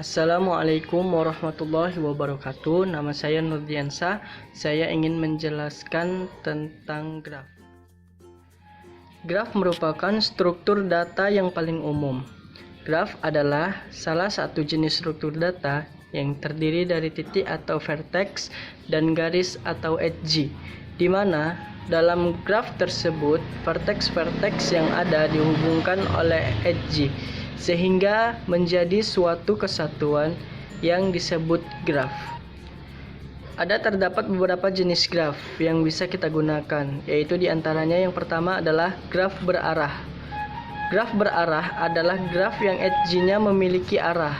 Assalamualaikum warahmatullahi wabarakatuh. Nama saya Nurdiansa. Saya ingin menjelaskan tentang graf. Graf merupakan struktur data yang paling umum. Graf adalah salah satu jenis struktur data yang terdiri dari titik atau vertex dan garis atau edge, di mana dalam graf tersebut vertex-vertex yang ada dihubungkan oleh edge sehingga menjadi suatu kesatuan yang disebut graf. Terdapat beberapa jenis graf yang bisa kita gunakan, yaitu diantaranya yang pertama adalah graf berarah. Graf berarah adalah graf yang edge-nya memiliki arah.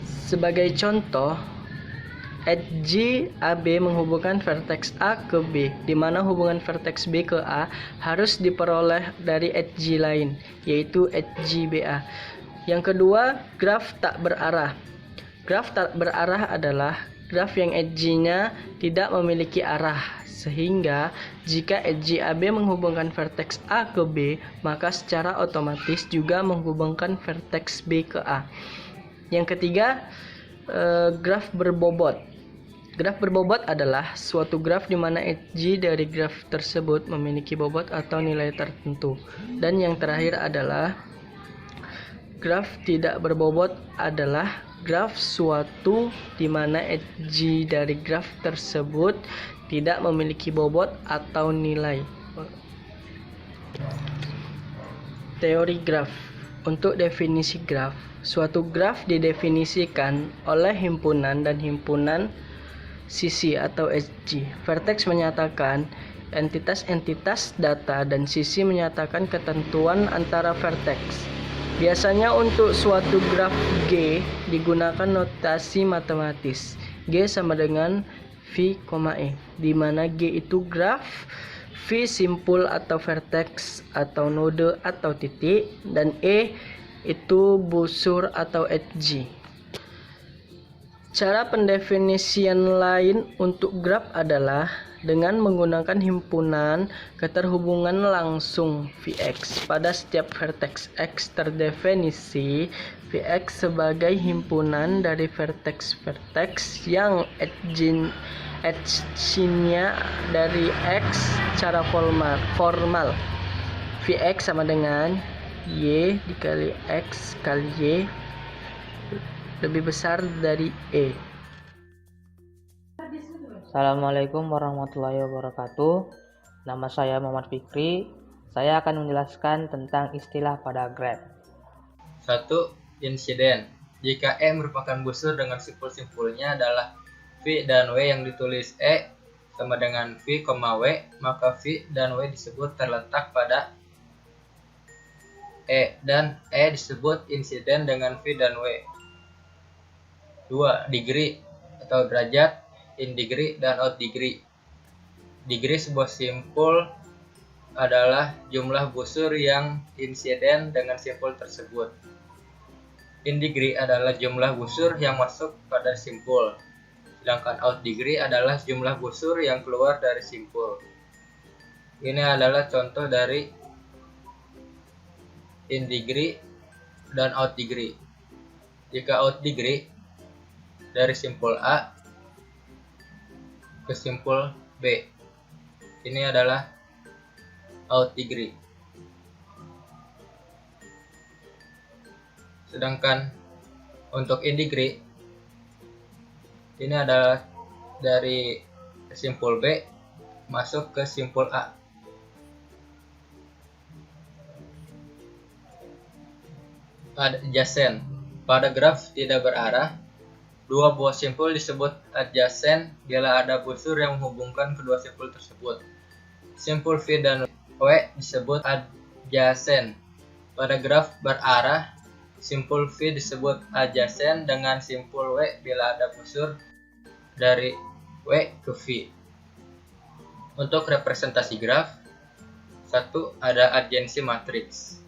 Sebagai contoh, edge AB menghubungkan vertex A ke B, di mana hubungan vertex B ke A harus diperoleh dari edge lain, yaitu edge BA. Yang kedua, graf tak berarah. Graf tak berarah adalah graf yang edge-nya tidak memiliki arah, sehingga jika edge AB menghubungkan vertex A ke B, maka secara otomatis juga menghubungkan vertex B ke A. Yang ketiga, graf berbobot. Graf berbobot adalah suatu graf di mana edge dari graf tersebut memiliki bobot atau nilai tertentu. Dan yang terakhir adalah graf tidak berbobot adalah graf suatu di mana edge dari graf tersebut tidak memiliki bobot atau nilai. Teori graf. Untuk definisi graf, suatu graf didefinisikan oleh himpunan dan himpunan sisi atau edge. Vertex menyatakan entitas-entitas data dan sisi menyatakan ketentuan antara vertex. Biasanya untuk suatu graf G digunakan notasi matematis. G sama dengan V, E, di mana G itu graf, V simpul atau vertex atau node atau titik, dan E itu busur atau edge. Cara pendefinisian lain untuk graf adalah dengan menggunakan himpunan keterhubungan langsung Vx. Pada setiap vertex X terdefinisi Vx sebagai himpunan dari vertex-vertex yang edge-nya dari X secara formal. Vx sama dengan Y dikali X kali Y lebih besar dari E. Assalamualaikum warahmatullahi wabarakatuh. Nama saya Muhammad Fikri. Saya akan menjelaskan tentang istilah pada graf. 1. Insiden. Jika E merupakan busur dengan simpul-simpulnya adalah V dan W yang ditulis E sama dengan V, W, maka V dan W disebut terletak pada E dan E disebut insiden dengan V dan W. 2. Degree atau derajat, in degree dan out degree. Degree sebuah simpul adalah jumlah busur yang insiden dengan simpul tersebut. In degree adalah jumlah busur yang masuk pada simpul, sedangkan out degree adalah jumlah busur yang keluar dari simpul. Ini adalah contoh dari in degree dan out degree. Jika out degree dari simpul A ke simpul B, ini adalah out degree. Sedangkan untuk in degree, ini adalah dari simpul B masuk ke simpul A. Adjacent. Pada graf tidak berarah, dua buah simpul disebut adjacent bila ada busur yang menghubungkan kedua simpul tersebut. Simpul V dan W disebut adjacent. Pada graf berarah, simpul V disebut adjacent dengan simpul W bila ada busur dari W ke V. Untuk representasi graf, 1. Ada adjacency matrix.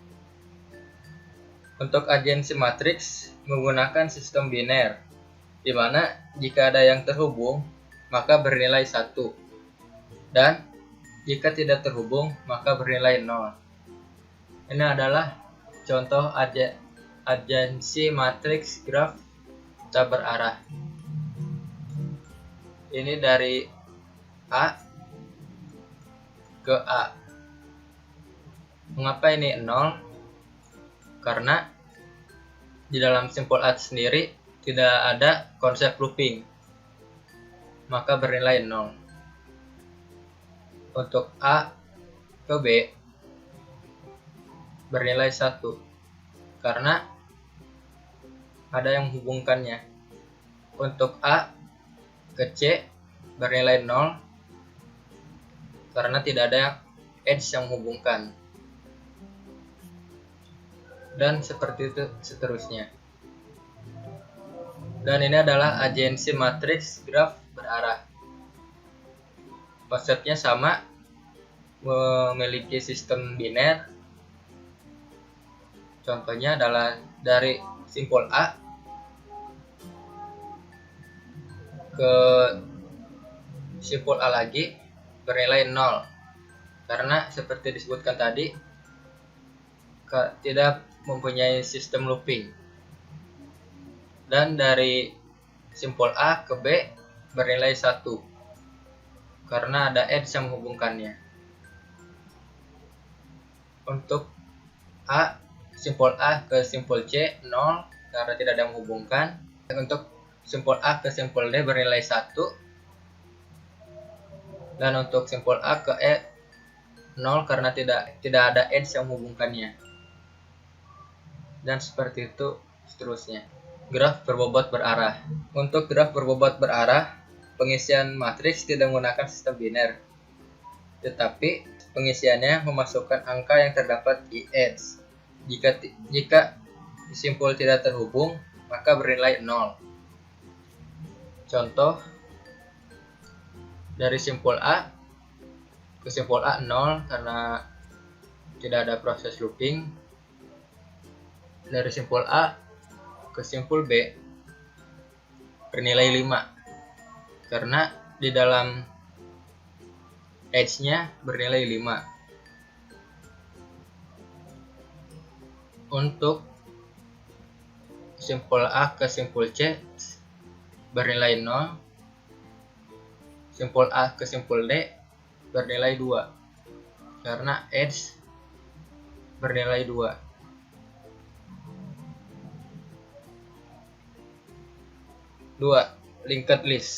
Untuk adjacency matrix menggunakan sistem biner, di mana jika ada yang terhubung maka bernilai 1, dan jika tidak terhubung maka bernilai 0. Ini adalah contoh adjacency matriks graf tak berarah. Ini dari A ke A. Mengapa ini 0? Karena di dalam simpul A sendiri tidak ada konsep looping, maka bernilai 0. Untuk A ke B bernilai 1 karena ada yang menghubungkannya. Untuk A ke C bernilai 0 karena tidak ada edge yang menghubungkan. Dan seperti itu seterusnya. Dan ini adalah adjacency matriks graf berarah. Konsepnya sama, memiliki sistem biner. Contohnya adalah dari simpul A ke simpul A lagi bernilai 0 karena seperti disebutkan tadi tidak mempunyai sistem looping. Dan dari simpul A ke B bernilai 1 karena ada edge yang menghubungkannya. Untuk simpul A ke simpul C 0 karena tidak ada yang menghubungkan. Dan untuk simpul A ke simpul D bernilai 1. Dan untuk simpul A ke E 0 karena tidak ada edge yang menghubungkannya. Dan seperti itu seterusnya. Graf berbobot berarah. Untuk graf berbobot berarah, pengisian matriks tidak menggunakan sistem biner, tetapi pengisiannya memasukkan angka yang terdapat di edge. Jika simpul tidak terhubung, maka bernilai 0. Contoh, dari simpul A ke simpul A 0 karena tidak ada proses looping. Dari simpul A ke simpul B bernilai 5 karena di dalam edge-nya bernilai 5. Untuk simpul A ke simpul C bernilai 0. Simpul A ke simpul D bernilai 2 karena edge bernilai 2. 2. Linked list.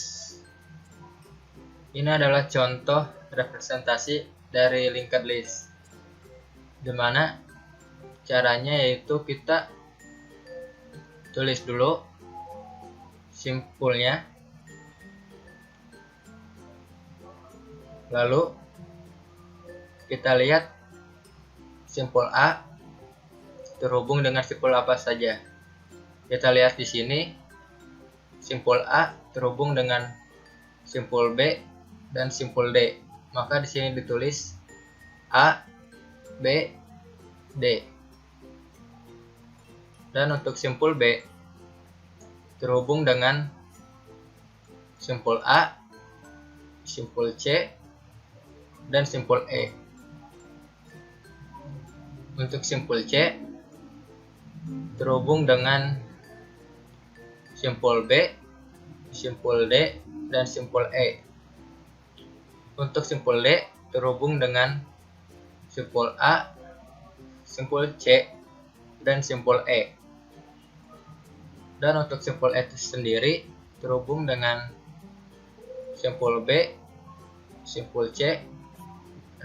Ini adalah contoh representasi dari linked list, dimana caranya yaitu kita tulis dulu simpulnya, lalu kita lihat simpul A terhubung dengan simpul apa saja. Kita lihat di sini simpul A terhubung dengan simpul B dan simpul D. Maka di sini ditulis A, B, D. Dan untuk simpul B terhubung dengan simpul A, simpul C, dan simpul E. Untuk simpul C terhubung dengan simpul B, simpul D, dan simpul E. Untuk simpul D terhubung dengan simpul A, simpul C, dan simpul E. Dan untuk simpul E itu sendiri terhubung dengan simpul B, simpul C,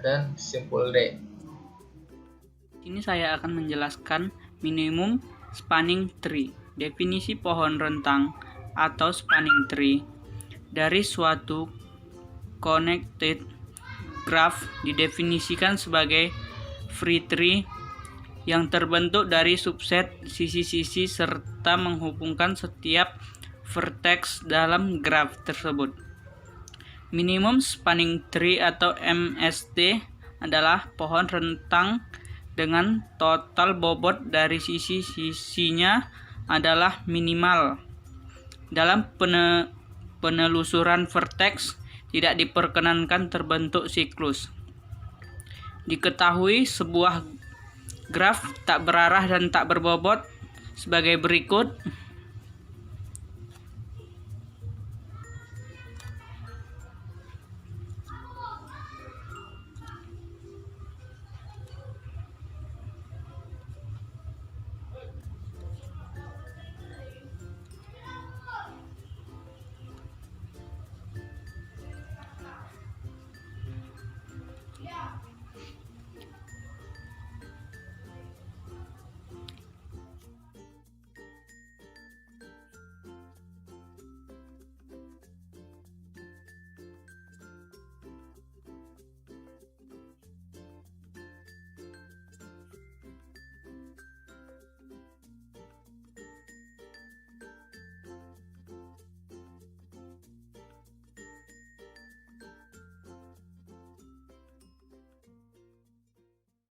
dan simpul D. Ini saya akan menjelaskan minimum spanning tree. Definisi pohon rentang atau spanning tree dari suatu connected graph didefinisikan sebagai free tree yang terbentuk dari subset sisi-sisi serta menghubungkan setiap vertex dalam graph tersebut. Minimum spanning tree atau MST adalah pohon rentang dengan total bobot dari sisi-sisinya adalah minimal. Dalam penelusuran vertex tidak diperkenankan terbentuk siklus. Diketahui sebuah graf tak berarah dan tak berbobot sebagai berikut.